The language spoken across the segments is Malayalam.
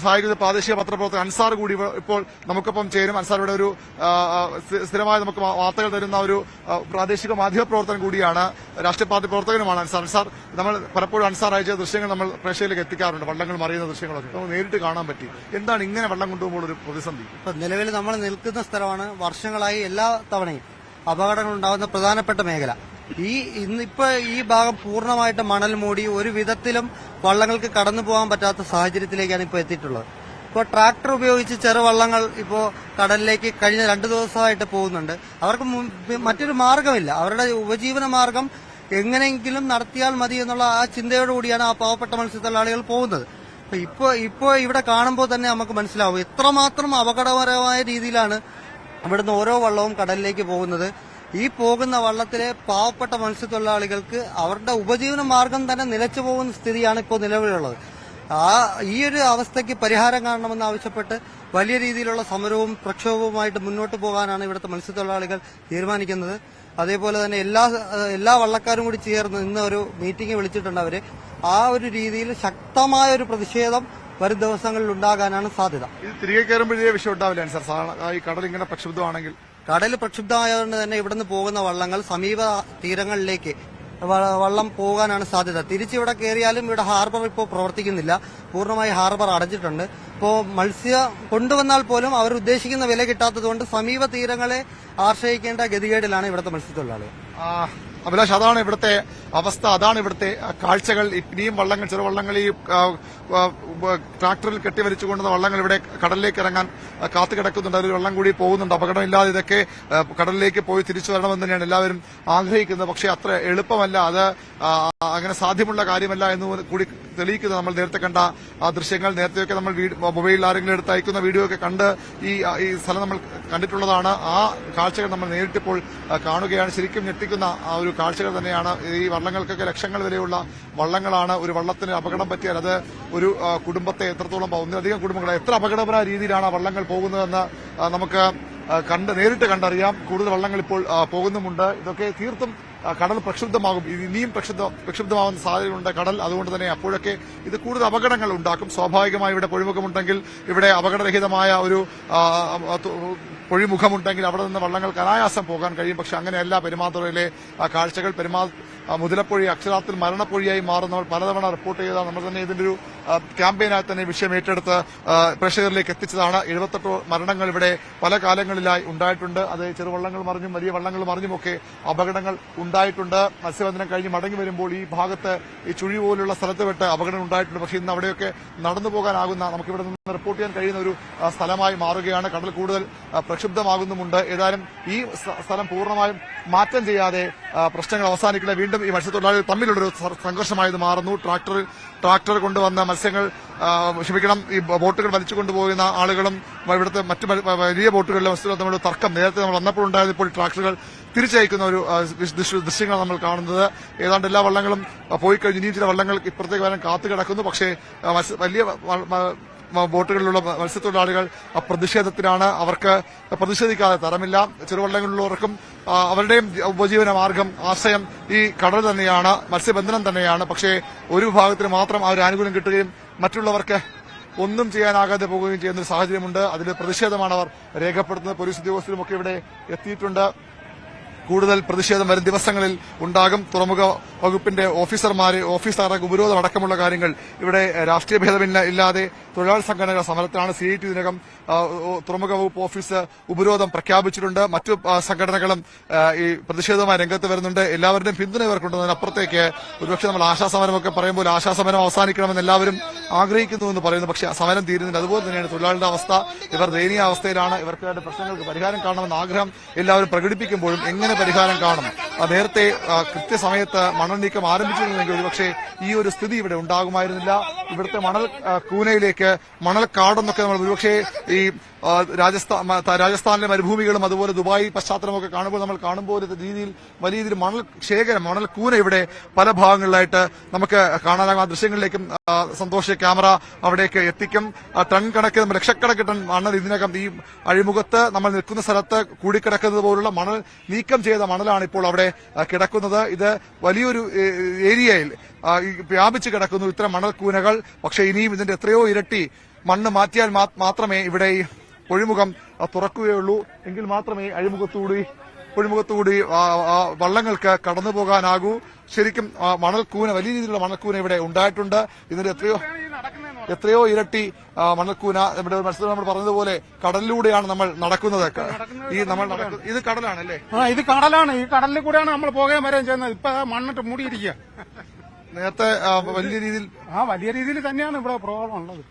സഹായിക്കുന്ന പ്രാദേശിക പത്രപ്രവർത്തകൻ അൻസാർ കൂടി ഇപ്പോൾ നമുക്കൊപ്പം ചേരും. അൻസാർ ഇവിടെ ഒരു സ്ഥിരമായി നമുക്ക് വാർത്തകൾ തരുന്ന ഒരു പ്രാദേശിക മാധ്യമപ്രവർത്തകൻ കൂടിയാണ്, രാഷ്ട്രീയ പാർട്ടി പ്രവർത്തകനുമാണ് അൻസാർ. നമ്മൾ പലപ്പോഴും അൻസാർ അയച്ച ദൃശ്യങ്ങൾ നമ്മൾ പ്രേക്ഷകരിലേക്ക് എത്തിക്കാറുണ്ട്, വള്ളങ്ങൾ മറിയുന്ന ദൃശ്യങ്ങളൊക്കെ നമുക്ക് നേരിട്ട് കാണാൻ പറ്റി. എന്താണ് ഇങ്ങനെ വള്ളം കൊണ്ടുപോകുമ്പോൾ ഒരു പ്രതിസന്ധി? നിലവിൽ നമ്മൾ നിൽക്കുന്ന സ്ഥലമാണ് വർഷങ്ങളായി എല്ലാ തവണയും അപകടങ്ങൾ ഉണ്ടാകുന്ന പ്രധാനപ്പെട്ട മേഖല. ഇന്നിപ്പോ ഈ ഭാഗം പൂർണ്ണമായിട്ട് മണൽ മൂടി ഒരു വിധത്തിലും വള്ളങ്ങൾക്ക് കടന്നു പോകാൻ പറ്റാത്ത സാഹചര്യത്തിലേക്കാണ് ഇപ്പോൾ എത്തിയിട്ടുള്ളത്. ഇപ്പോൾ ട്രാക്ടർ ഉപയോഗിച്ച് ചെറുവള്ളങ്ങൾ ഇപ്പോൾ കടലിലേക്ക് കഴിഞ്ഞ 2 ദിവസമായിട്ട് പോകുന്നുണ്ട്. അവർക്ക് മറ്റൊരു മാർഗമില്ല. അവരുടെ ഉപജീവന മാർഗം എങ്ങനെയെങ്കിലും നടത്തിയാൽ മതി എന്നുള്ള ആ ചിന്തയോടുകൂടിയാണ് ആ പാവപ്പെട്ട മത്സ്യത്തൊഴിലാളികൾ പോകുന്നത്. ഇപ്പോ ഇവിടെ കാണുമ്പോൾ തന്നെ നമുക്ക് മനസ്സിലാവും എത്രമാത്രം അപകടകരമായ രീതിയിലാണ് ഇവിടുന്ന് ഓരോ വള്ളവും കടലിലേക്ക് പോകുന്നത്. ഈ പോകുന്ന വള്ളത്തിലെ പാവപ്പെട്ട മത്സ്യത്തൊഴിലാളികൾക്ക് അവരുടെ ഉപജീവന മാർഗം തന്നെ നിലച്ചു പോകുന്ന സ്ഥിതിയാണ് ഇപ്പോൾ നിലവിലുള്ളത്. ഈ ഒരു അവസ്ഥയ്ക്ക് പരിഹാരം കാണണമെന്ന് ആവശ്യപ്പെട്ട് വലിയ രീതിയിലുള്ള സമരവും പ്രക്ഷോഭവുമായിട്ട് മുന്നോട്ട് പോകാനാണ് ഇവിടുത്തെ മത്സ്യത്തൊഴിലാളികൾ തീരുമാനിക്കുന്നത്. അതേപോലെ തന്നെ എല്ലാ വള്ളക്കാരും കൂടി ചേർന്ന് ഇന്ന് ഒരു മീറ്റിംഗ് വിളിച്ചിട്ടുണ്ട് അവര്. ആ ഒരു രീതിയിൽ ശക്തമായ ഒരു പ്രതിഷേധം വരും ദിവസങ്ങളിൽ ഉണ്ടാകാനാണ് സാധ്യത. തിരികെ കയറുമ്പോഴേ വിഷയം ഉണ്ടാവില്ല സാർ, ഈ കടൽ ഇങ്ങനെ പ്രക്ഷുബ്ധമാണെങ്കിൽ? കടൽ പ്രക്ഷുബ്ധമായതുകൊണ്ട് തന്നെ ഇവിടുന്ന് പോകുന്ന വള്ളങ്ങൾ സമീപ തീരങ്ങളിലേക്ക് വള്ളം പോകാനാണ് സാധ്യത. തിരിച്ചിവിടെ കയറിയാലും ഇവിടെ ഹാർബർ ഇപ്പോൾ പ്രവർത്തിക്കുന്നില്ല, പൂർണ്ണമായി ഹാർബർ അടച്ചിട്ടുണ്ട്. ഇപ്പോൾ മത്സ്യം കൊണ്ടുവന്നാൽ പോലും അവർ ഉദ്ദേശിക്കുന്ന വില കിട്ടാത്തതുകൊണ്ട് സമീപ തീരങ്ങളെ ആശ്രയിക്കേണ്ട ഗതികേടിലാണ് ഇവിടുത്തെ മത്സ്യത്തൊഴിലാളികൾ. അഭിലാഷ്, അതാണ് ഇവിടുത്തെ അവസ്ഥ, അതാണ് ഇവിടുത്തെ കാഴ്ചകൾ. ഇനിയും വള്ളങ്ങൾ, ചെറുവള്ളങ്ങൾ ഈ ട്രാക്ടറിൽ കെട്ടിവലിച്ചുകൊണ്ടുന്ന വള്ളങ്ങൾ ഇവിടെ കടലിലേക്ക് ഇറങ്ങാൻ കാത്തു കിടക്കുന്നുണ്ട്. ഒരു വെള്ളം കൂടി പോകുന്നുണ്ട്. അപകടമില്ലാതെ ഇതൊക്കെ കടലിലേക്ക് പോയി തിരിച്ചു വരണമെന്ന് തന്നെയാണ് എല്ലാവരും ആഗ്രഹിക്കുന്നത്. പക്ഷേ അത്ര എളുപ്പമല്ല, അത് അങ്ങനെ സാധ്യമുള്ള കാര്യമല്ല എന്ന് കൂടി തെളിയിക്കുന്നത് നമ്മൾ നേരത്തെ കണ്ട ദൃശ്യങ്ങൾ. നേരത്തെയൊക്കെ നമ്മൾ മൊബൈലിൽ ആരെങ്കിലും എടുത്ത് അയക്കുന്ന വീഡിയോ ഒക്കെ കണ്ട് ഈ സ്ഥലം നമ്മൾ കണ്ടിട്ടുള്ളതാണ്. ആ കാഴ്ചകൾ നമ്മൾ നേരിട്ടിപ്പോൾ കാണുകയാണ്. ശരിക്കും ഞെട്ടിക്കുന്ന ആ ഒരു കാഴ്ചകൾ തന്നെയാണ്. ഈ വള്ളങ്ങൾക്കൊക്കെ ലക്ഷങ്ങൾ വിലയുള്ള വള്ളങ്ങളാണ്. ഒരു വള്ളത്തിന് അപകടം പറ്റിയാൽ അത് ഒരു കുടുംബത്തെ എത്രത്തോളം, ഒന്നിലധികം കുടുംബങ്ങളെ എത്ര അപകടകരമായ രീതിയിലാണ് ആ വള്ളങ്ങൾ പോകുന്നതെന്ന് നമുക്ക് നേരിട്ട് കണ്ടറിയാം. കൂടുതൽ വള്ളങ്ങൾ ഇപ്പോൾ പോകുന്നുമുണ്ട്. ഇതൊക്കെ തീർത്തും കടൽ പ്രക്ഷുബ്ധമാകും. ഇനിയും പ്രക്ഷുബ്ധമാകുന്ന സാധ്യതയുണ്ട് കടൽ. അതുകൊണ്ട് തന്നെ അപ്പോഴൊക്കെ ഇത് കൂടുതൽ അപകടങ്ങൾ ഉണ്ടാക്കും. സ്വാഭാവികമായി ഇവിടെ പൊഴിമുഖമുണ്ടെങ്കിൽ, ഇവിടെ അപകടരഹിതമായ ഒരു പൊഴിമുഖമുണ്ടെങ്കിൽ അവിടെ നിന്ന് വള്ളങ്ങൾക്ക് അനായാസം പോകാൻ കഴിയും. പക്ഷെ അങ്ങനെയല്ല പെരുമാതുറയിലെ കാഴ്ചകൾ. മുതലപ്പൊഴി അക്ഷരാർത്ഥത്തിൽ മരണപ്പൊഴിയായി മാറുന്നവർ പലതവണ റിപ്പോർട്ട് ചെയ്ത നമ്മൾ തന്നെ ഇതിന്റെ ഒരു ക്യാമ്പയിനായി തന്നെ വിഷയം ഏറ്റെടുത്ത് പ്രേക്ഷകരിലേക്ക് എത്തിച്ചതാണ്. 78 മരണങ്ങൾ ഇവിടെ പല കാലങ്ങളിലായി ഉണ്ടായിട്ടുണ്ട്. അത് ചെറുവള്ളങ്ങൾ മറിഞ്ഞും വലിയ വള്ളങ്ങൾ മറിഞ്ഞുമൊക്കെ അപകടങ്ങൾ ഉണ്ടായിട്ടുണ്ട്. മത്സ്യബന്ധനം കഴിഞ്ഞ് മടങ്ങി വരുമ്പോൾ ഈ ഭാഗത്ത് ഈ ചുഴി പോലുള്ള സ്ഥലത്ത് വിട്ട് അപകടം ഉണ്ടായിട്ടുണ്ട്. പക്ഷേ ഇന്ന് അവിടെയൊക്കെ നടന്നു പോകാനാകുന്ന, നമുക്കിവിടെ നിന്ന് റിപ്പോർട്ട് ചെയ്യാൻ കഴിയുന്ന ഒരു സ്ഥലമായി മാറുകയാണ്. കടൽ കൂടുതൽ പ്രക്ഷുബ്ധമാകുന്നുമുണ്ട്. ഏതായാലും ഈ സ്ഥലം പൂർണ്ണമായും മാറ്റം ചെയ്യാതെ പ്രശ്നങ്ങൾ അവസാനിക്കില്ല. വീണ്ടും ഈ മത്സ്യത്തൊഴിലാളികൾ തമ്മിലുള്ളൊരു സംഘർഷമായത് മാറുന്നു. ട്രാക്ടർ കൊണ്ടുവന്ന മത്സ്യങ്ങൾ, ഈ ബോട്ടുകൾ വലിച്ചു കൊണ്ടുപോകുന്ന ആളുകളും ഇവിടുത്തെ മറ്റു വലിയ ബോട്ടുകളിലെ മത്സ്യങ്ങളും തമ്മിലുള്ള തർക്കം നേരത്തെ നമ്മൾ വന്നപ്പോഴുണ്ടായത് ഇപ്പോൾ ട്രാക്ടറുകൾ തിരിച്ചയക്കുന്ന ഒരു ദൃശ്യങ്ങൾ നമ്മൾ കാണുന്നത്. ഏതാണ്ട് എല്ലാ വള്ളങ്ങളും പോയി കഴിഞ്ഞ് ഇനിയും ചില വള്ളങ്ങൾ ഇപ്പുറത്തേക്ക് വരാൻ കാത്തു കിടക്കുന്നു. പക്ഷേ വലിയ ബോട്ടുകളിലുള്ള മത്സ്യത്തൊഴിലാളികൾ പ്രതിഷേധത്തിലാണ്. അവർക്ക് പ്രതിഷേധിക്കാതെ തരമില്ല. ചെറുവള്ളങ്ങളിലുള്ളവർക്കും അവരുടെയും ഉപജീവന മാർഗം, ആശയം ഈ കടൽ തന്നെയാണ്, മത്സ്യബന്ധനം തന്നെയാണ്. പക്ഷേ ഒരു വിഭാഗത്തിന് മാത്രം ആ ഒരു ആനുകൂല്യം കിട്ടുകയും മറ്റുള്ളവർക്ക് ഒന്നും ചെയ്യാനാകാതെ പോവുകയും ചെയ്യുന്ന ഒരു സാഹചര്യമുണ്ട്. അതിൽ പ്രതിഷേധമാണ് അവർ രേഖപ്പെടുത്തുന്നത്. പോലീസ് ഉദ്യോഗസ്ഥരുമൊക്കെ ഇവിടെ എത്തിയിട്ടുണ്ട്. കൂടുതൽ പ്രതിഷേധം വരും ദിവസങ്ങളിൽ ഉണ്ടാകും. തുറമുഖ വകുപ്പിന്റെ ഓഫീസർക്ക് ഉപരോധം അടക്കമുള്ള കാര്യങ്ങൾ ഇവിടെ രാഷ്ട്രീയ ഭേദമില്ലാതെ തൊഴിലാളി സംഘടനകൾ സമരത്തിലാണ്. CIT ഇതിനകം തുറമുഖ വകുപ്പ് ഓഫീസ് ഉപരോധം പ്രഖ്യാപിച്ചിട്ടുണ്ട്. മറ്റു സംഘടനകളും ഈ പ്രതിഷേധവുമായി രംഗത്ത് വരുന്നുണ്ട്. എല്ലാവരുടെയും പിന്തുണ ഇവർക്കുണ്ടെന്നതിനപ്പുറത്തേക്ക് ഒരുപക്ഷെ നമ്മൾ ആശാസമരമൊക്കെ പറയുമ്പോൾ ആശാസമരം അവസാനിക്കണമെന്ന് എല്ലാവരും ആഗ്രഹിക്കുന്നുവെന്ന് പറയുന്നു. പക്ഷേ സമരം തീരുന്നില്ല. അതുപോലെ തന്നെയാണ് തൊഴിലാളികളുടെ അവസ്ഥ. ഇവർ ദയനീയ അവസ്ഥയിലാണ്. ഇവർക്ക് പ്രശ്നങ്ങൾക്ക് പരിഹാരം കാണണമെന്ന ആഗ്രഹം എല്ലാവരും പ്രകടിപ്പിക്കുമ്പോഴും എങ്ങനെ പരിഹാരം കാണും? നേരത്തെ കൃത്യസമയത്ത് മണൽ നീക്കം ആരംഭിച്ചിരുന്നെങ്കിൽ ഒരുപക്ഷെ ഈ ഒരു സ്ഥിതി ഇവിടെ ഉണ്ടാകുമായിരുന്നില്ല. ഇവിടുത്തെ മണൽ കൂനയിലേക്ക്, മണൽ കാടെന്നൊക്കെ നമ്മൾ ഒരുപക്ഷെ ഈ രാജസ്ഥാനിലെ മരുഭൂമികളും അതുപോലെ ദുബായ് പശ്ചാത്തലമൊക്കെ കാണുമ്പോൾ ഒരു രീതിയിൽ വലിയ രീതിയിൽ മണൽ ശേഖരം, മണൽ കൂന ഇവിടെ പല ഭാഗങ്ങളിലായിട്ട് നമുക്ക് കാണാനാകും. ആ ദൃശ്യങ്ങളിലേക്കും സന്തോഷ ക്യാമറ അവിടേക്ക് എത്തിക്കും. ടൺ കണക്കിന്, ലക്ഷക്കണക്കിന് ടൺ മണൽ ഇതിനകം ഈ അഴിമുഖത്ത് നമ്മൾ നിൽക്കുന്ന സ്ഥലത്ത് കൂടിക്കിടക്കുന്നത് പോലുള്ള മണൽ നീക്കം ചെയ്ത മണലാണ് ഇപ്പോൾ അവിടെ കിടക്കുന്നത്. ഇത് വലിയൊരു ഏരിയയിൽ വ്യാപിച്ചു കിടക്കുന്നു ഇത്തരം മണൽക്കൂനകൾ. പക്ഷേ ഇനിയും ഇതിന്റെ എത്രയോ ഇരട്ടി മണ്ണ് മാറ്റിയാൽ മാത്രമേ ഇവിടെ ഈ പൊഴിമുഖം തുറക്കുകയുള്ളൂ. എങ്കിൽ മാത്രമേ പൊഴിമുഖത്തുകൂടി വള്ളങ്ങൾക്ക് കടന്നു പോകാനാകൂ. ശരിക്കും മണൽക്കൂന, വലിയ രീതിയിലുള്ള മണൽക്കൂന ഇവിടെ ഉണ്ടായിട്ടുണ്ട്. ഇതിന്റെ എത്രയോ ഇരട്ടി മണൽക്കൂന ഇവിടെ മത്സരം നമ്മൾ പറഞ്ഞതുപോലെ കടലിലൂടെയാണ് നമ്മൾ നടക്കുന്നത്. ഇത് കടലാണല്ലേ? ഇത് കടലാണ്. ഈ കടലിൽ കൂടെയാണ് നമ്മൾ പോകാൻ വരെയും ചെയ്യുന്നത്. ഇപ്പൊ മണ്ണിട്ട് മൂടിയിരിക്കുക. നേരത്തെ വലിയ രീതിയിൽ തന്നെയാണ് ഇവിടെ പ്രോബ്ലം ഉള്ളത്.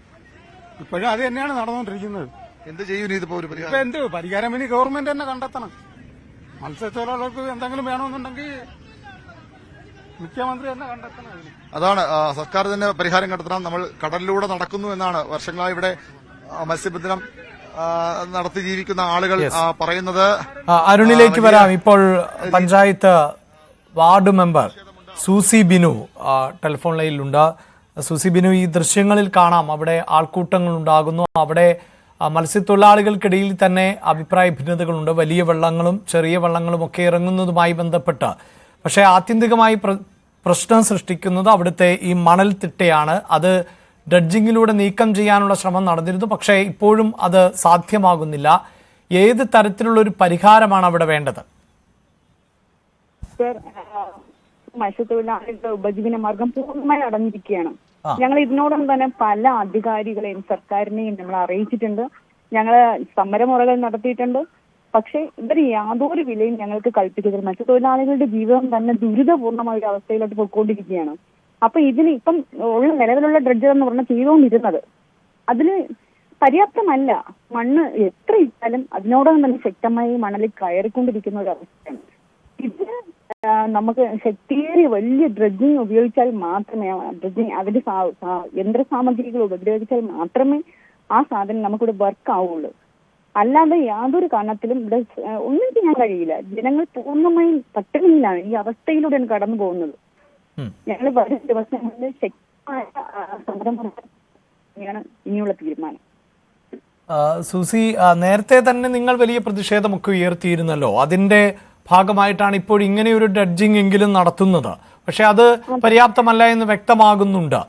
ഇപ്പോഴും അത് തന്നെയാണ് നടന്നുകൊണ്ടിരിക്കുന്നത്. എന്ത് ചെയ്യും ഇതിപ്പോ ഒരു പരിഹാരം? ഇപ്പൊ എന്ത് പരിഹാരം ഇനി ഗവൺമെന്റ് തന്നെ കണ്ടെത്തണം. മത്സ്യത്തൊഴിലാളികൾക്ക് എന്തെങ്കിലും വേണമെന്നുണ്ടെങ്കിൽ മുഖ്യമന്ത്രി തന്നെ കണ്ടെത്തണം. അതാണ് സർക്കാർ തന്നെ പരിഹാരം കണ്ടെത്തണം. നമ്മൾ കടലിലൂടെ നടക്കുന്നു എന്നാണ് വർഷങ്ങളായി ഇവിടെ മത്സ്യബന്ധനം നടത്തി ജീവിക്കുന്ന ആളുകൾ പറയുന്നത്. അരുണിലേക്ക് വരാം. ഇപ്പോൾ panchayat ward member Susie Binu telephone ലൈനിലുണ്ട്. സൂസി ബിനു, ഈ ദൃശ്യങ്ങളിൽ കാണാം അവിടെ ആൾക്കൂട്ടങ്ങൾ ഉണ്ടാകുന്നു. അവിടെ മത്സ്യത്തൊഴിലാളികൾക്കിടയിൽ തന്നെ അഭിപ്രായ ഭിന്നതകളുണ്ട്. വലിയ വള്ളങ്ങളും ചെറിയ വള്ളങ്ങളും ഒക്കെ ഇറങ്ങുന്നതുമായി ബന്ധപ്പെട്ട്. പക്ഷേ ആത്യന്തികമായി പ്രശ്നം സൃഷ്ടിക്കുന്നത് അവിടുത്തെ ഈ മണൽ തിട്ടയാണ്. അത് ഡ്രഡ്ജിങ്ങിലൂടെ നീക്കം ചെയ്യാനുള്ള ശ്രമം നടന്നിരുന്നു. പക്ഷേ ഇപ്പോഴും അത് സാധ്യമാകുന്നില്ല. ഏത് തരത്തിലുള്ള ഒരു പരിഹാരമാണ് അവിടെ വേണ്ടത്? മത്സ്യത്തൊഴിലാളികളുടെ ഉപജീവന മാർഗം പൂർണ്ണമായി അടഞ്ഞിരിക്കുകയാണ്. ഞങ്ങൾ ഇതിനോടൊപ്പം തന്നെ പല അധികാരികളെയും സർക്കാരിനെയും നമ്മൾ അറിയിച്ചിട്ടുണ്ട്. ഞങ്ങള് സമരമുറകൾ നടത്തിയിട്ടുണ്ട്. പക്ഷെ ഇവർ യാതൊരു വിലയും ഞങ്ങൾക്ക് കൽപ്പിക്കുന്നത്. മത്സ്യത്തൊഴിലാളികളുടെ ജീവിതം തന്നെ ദുരിതപൂർണമായ ഒരു അവസ്ഥയിലോട്ട് പോയിക്കൊണ്ടിരിക്കുകയാണ്. അപ്പൊ ഇതിന് ഇപ്പം ഉള്ള നിലവിലുള്ള ഡ്രഡ്ജർ എന്ന് പറഞ്ഞാൽ ചെയ്തുകൊണ്ടിരുന്നത് അതിന് പര്യാപ്തമല്ല. മണ്ണ് എത്ര ഇട്ടാലും അതിനോടൊപ്പം തന്നെ ശക്തമായി മണലിൽ കയറിക്കൊണ്ടിരിക്കുന്ന ഒരു അവസ്ഥയാണ്. ഇതിന് നമുക്ക് ശക്തിയേറിയ വലിയ ഡ്രഡ്ജിങ് ഉപയോഗിച്ചാൽ മാത്രമേ അതിന്റെ യന്ത്ര സാമഗ്രികൾ ഉപയോഗിച്ചാൽ മാത്രമേ ആ സാധനം നമുക്കിവിടെ വർക്ക് ആവുള്ളൂ. അല്ലാതെ യാതൊരു കാരണത്തിലും ഇവിടെ ഒന്നും ചെയ്യാൻ കഴിയില്ല. ജനങ്ങൾ പൂർണ്ണമായും പട്ടിണിയിലാണ്. ഈ അവസ്ഥയിലൂടെയാണ് കടന്നു പോകുന്നത്. ഞങ്ങൾ വരും ദിവസങ്ങളിൽ ശക്തമായ സമരം തന്നെയാണ് ഇനിയുള്ള തീരുമാനം. സൂസി, നേരത്തെ തന്നെ നിങ്ങൾ വലിയ പ്രതിഷേധമൊക്കെ ഉയർത്തിയിരുന്നല്ലോ. അതിന്റെ ഭാഗമായിട്ടാണ് ഇപ്പോൾ ഇങ്ങനെയൊരു ഡ്രഡ്ജിങ് എങ്കിലും നടത്തുന്നത്. പക്ഷെ അത് പര്യാപ്തമല്ല എന്ന് വ്യക്തമാകുന്നുണ്ട്.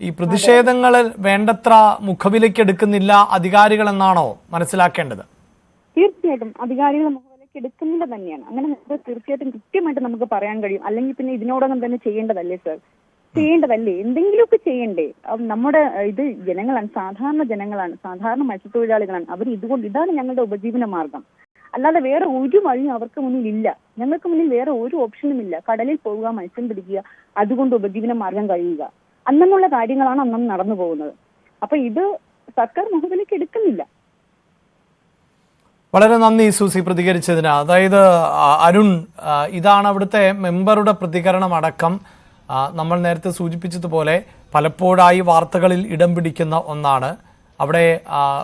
ഈ പ്രതിഷേധങ്ങൾ വേണ്ടത്ര മുഖവിലേക്ക് എടുക്കുന്നില്ല അധികാരികൾ എന്നാണോ മനസ്സിലാക്കേണ്ടത്? തീർച്ചയായിട്ടും അധികാരികൾ മുഖവിലേക്ക് എടുക്കുന്നില്ല തന്നെയാണ്. അങ്ങനെ തീർച്ചയായിട്ടും കൃത്യമായിട്ട് നമുക്ക് പറയാൻ കഴിയും. അല്ലെങ്കിൽ പിന്നെ ഇതിനോടകം തന്നെ ചെയ്യേണ്ടതല്ലേ സർ? ചെയ്യേണ്ടതല്ലേ? എന്തെങ്കിലുമൊക്കെ ചെയ്യണ്ടേ? നമ്മുടെ ഇത് ജനങ്ങളാണ്, സാധാരണ ജനങ്ങളാണ്, സാധാരണ മത്സ്യത്തൊഴിലാളികളാണ്. അവർ ഇതാണ് ഞങ്ങളുടെ ഉപജീവന മാർഗം. അല്ലാതെ വേറെ ഒരു വഴിയും അവർക്ക് മുന്നിൽ ഇല്ല. ഞങ്ങൾക്ക് മുന്നിൽ വേറെ ഒരു ഓപ്ഷനും ഇല്ല. കടലിൽ പോവുക, മത്സ്യം പിടിക്കുക, അതുകൊണ്ട് ഉപജീവന മാർഗം കഴിയുക, അന്നുള്ള കാര്യങ്ങളാണ് അന്നും നടന്നു പോകുന്നത്. അപ്പൊ ഇത് സർക്കാർ മുഖവിലേക്ക് എടുക്കുന്നില്ല. വളരെ നന്ദി സൂസി പ്രതികരിച്ചതിന്. അതായത് അരുൺ, ഇതാണ് അവിടുത്തെ മെമ്പറുടെ പ്രതികരണം അടക്കം. നമ്മൾ നേരത്തെ സൂചിപ്പിച്ചതുപോലെ പലപ്പോഴായി വാർത്തകളിൽ ഇടം പിടിക്കുന്ന ഒന്നാണ്. അവിടെ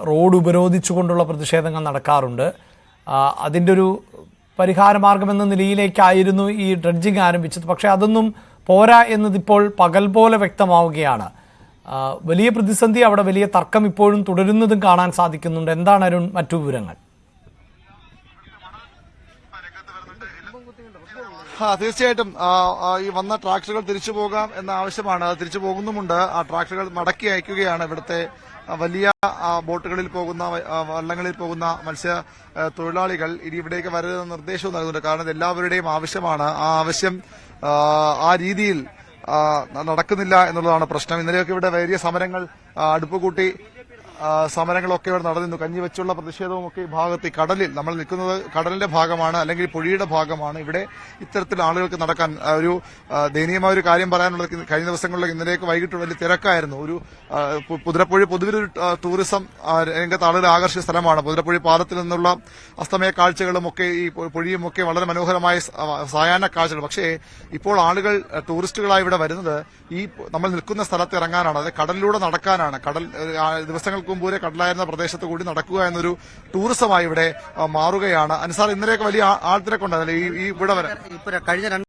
റോഡ് ഉപരോധിച്ചുകൊണ്ടുള്ള പ്രതിഷേധങ്ങൾ നടക്കാറുണ്ട്. അതിൻ്റെ ഒരു പരിഹാരമാർഗമെന്ന നിലയിലേക്കായിരുന്നു ഈ ഡ്രഡ്ജിങ് ആരംഭിച്ചത്. പക്ഷേ അതൊന്നും പോരാ എന്നതിപ്പോൾ പകൽ പോലെ വ്യക്തമാവുകയാണ്. വലിയ പ്രതിസന്ധി, അവിടെ വലിയ തർക്കം ഇപ്പോഴും തുടരുന്നതും കാണാൻ സാധിക്കുന്നുണ്ട്. എന്താണ് അരുൺ മറ്റു വിവരങ്ങൾ? തീർച്ചയായിട്ടും ഈ വന്ന ട്രാക്ടറുകൾ തിരിച്ചു പോകാം എന്ന ആവശ്യമാണ്. തിരിച്ചു പോകുന്നുമുണ്ട്. ആ ട്രാക്ടറുകൾ മടക്കി അയക്കുകയാണ്. ഇവിടുത്തെ വലിയ ബോട്ടുകളിൽ പോകുന്ന, വള്ളങ്ങളിൽ പോകുന്ന മത്സ്യ തൊഴിലാളികൾ ഇനി ഇവിടേക്ക് വരരുതെന്ന നിർദ്ദേശവും നൽകുന്നുണ്ട്. കാരണം ഇത് എല്ലാവരുടെയും ആവശ്യമാണ്. ആ ആവശ്യം ആ രീതിയിൽ നടക്കുന്നില്ല എന്നുള്ളതാണ് പ്രശ്നം. ഇന്നലെയൊക്കെ ഇവിടെ വലിയ സമരങ്ങൾ അടുപ്പുകൂട്ടി സമരങ്ങളൊക്കെ ഇവിടെ നടന്നിരുന്നു. കഞ്ഞി വെച്ചുള്ള പ്രതിഷേധവും ഒക്കെ ഈ ഭാഗത്ത് കടലിൽ നമ്മൾ നിൽക്കുന്നത് കടലിന്റെ ഭാഗമാണ്, അല്ലെങ്കിൽ പുഴയുടെ ഭാഗമാണ്. ഇവിടെ ഇത്തരത്തിൽ ആളുകൾക്ക് നടക്കാൻ ഒരു ദയനീയമായ ഒരു കാര്യം പറയാനുള്ളത്, കഴിഞ്ഞ ദിവസങ്ങളിലൊക്കെ ഇന്നലേക്ക് വൈകിട്ട് വലിയ തിരക്കായിരുന്നു. ഒരു പുതിരപ്പുഴ പൊതുവിലൊരു ടൂറിസം രംഗത്ത് ആളുകളെ ആകർഷിച്ച സ്ഥലമാണ്. പുതിരപ്പുഴ പാലത്തിൽ നിന്നുള്ള അസ്തമയ കാഴ്ചകളും ഒക്കെ ഈ പൊഴിയും ഒക്കെ വളരെ മനോഹരമായ സായാഹ്ന കാഴ്ചകൾ. പക്ഷേ ഇപ്പോൾ ആളുകൾ ടൂറിസ്റ്റുകളായി ഇവിടെ വരുന്നത് ഈ നമ്മൾ നിൽക്കുന്ന സ്ഥലത്ത് ഇറങ്ങാനാണ്, അതായത് കടലിലൂടെ നടക്കാനാണ്. കടൽ ദിവസങ്ങൾക്ക് മുമ്പൂരെ കടലായിരുന്ന പ്രദേശത്ത് കൂടി നടക്കുക എന്നൊരു ടൂറിസമായി ഇവിടെ മാറുകയാണ്. അനുസാർ, ഇന്നലെയൊക്കെ വലിയ ആൾത്തിരക്കുണ്ടായിരുന്നല്ലോ ഈ ഇവിടെ വരെ? കഴിഞ്ഞ